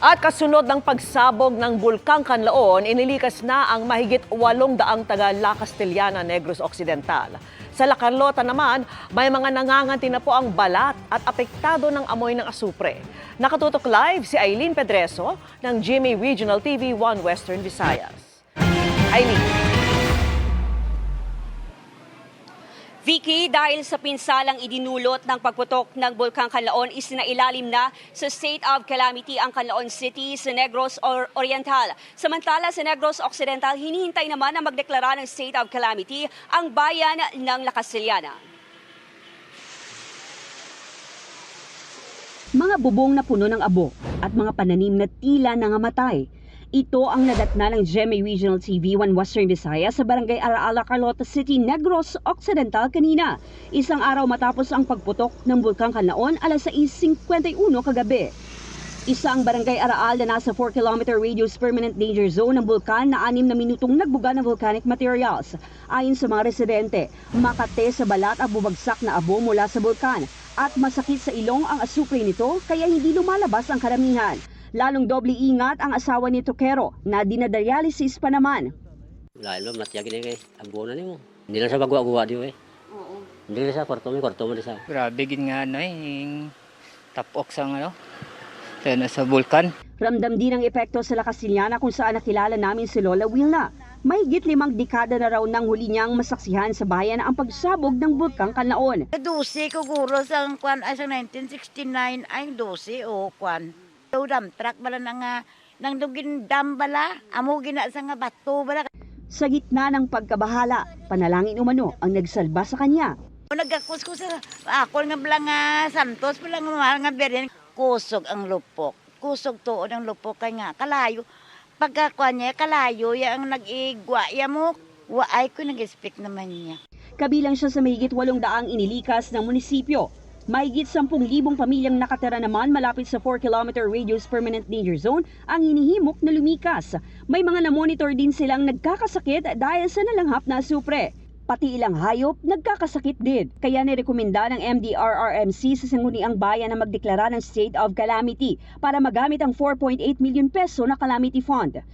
At kasunod ng pagsabog ng Bulkang Kanlaon, inilikas na ang mahigit 800 taga La Castellana, Negros Occidental. Sa La Carlota naman, may mga nanganganti na po ang balat at apektado ng amoy ng asupre. Nakatutok live si Aileen Pedreso ng GMA Regional TV 1 Western Visayas. Aileen. Vicky, dahil sa pinsalang idinulot ng pagputok ng Bulkang Kanlaon, isinailalim na sa state of calamity ang Canlaon City sa Negros Oriental. Samantala sa Negros Occidental, hinihintay naman na magdeklara ng state of calamity ang bayan ng La Castellana. Mga bubong na puno ng abo at mga pananim na tila nangamatay. Ito ang nadatna ng GMA Regional TV 1 Western Visayas sa Barangay Araala, Carlota City, Negros Occidental kanina. Isang araw matapos ang pagputok ng Bulkang Kanlaon alas 6:51 kagabi. Isa ang Barangay Araal na nasa 4-kilometer radius permanent danger zone ng bulkan na 6 na minutong nagbuga ng volcanic materials. Ayon sa mga residente, makate sa balat ang bumagsak na abo mula sa bulkan at masakit sa ilong ang asupre nito kaya hindi lumalabas ang karamihan. Lalong doble ingat ang asawa ni Tokero na dinadialysis pa naman. Lalo, matiyagin kay abuno nimo. Hindi lang sa bagwa-gwa di Oo. Hindi lang sa kwarto mo sa. Grabe gin nga yung tapok sa sa bulkan. Ramdam din ang epekto sa La Castellana kung saan nakilala namin si Lola Wilna. Mahigit 5 dekada na raw nang huli niyang masaksihan sa bayan ang pagsabog ng Bulkang Kanlaon. 12 kuguro sa kwan ay sa 1969 ay 12 o kwan. Dam truck bala nang dugin dam bala amo gina sa nga bato bala. Sa gitna ng pagkabahala, panalangin umano ang nagsalba sa kanya. Nagakuskus ako nga bala nga santos bala nga mahal nga berin kusog ang lupok. Kusog tuod ang lupok kay nga kalayo. Pagkakuan niya kalayo ya ang nag-igwa ya mo. Waay ko nag-speak naman niya. Kabilang siya sa mahigit 800 inilikas ng munisipyo. Mahigit 10,000 pamilyang nakatira naman malapit sa 4-kilometer radius permanent danger zone ang hinihimok na lumikas. May mga na-monitor din silang nagkakasakit dahil sa nalanghap na asupre. Pati ilang hayop nagkakasakit din. Kaya nirekomenda ng MDRRMC sa sangguniang bayan na magdeklara ng state of calamity para magamit ang 4.8 million peso na calamity fund.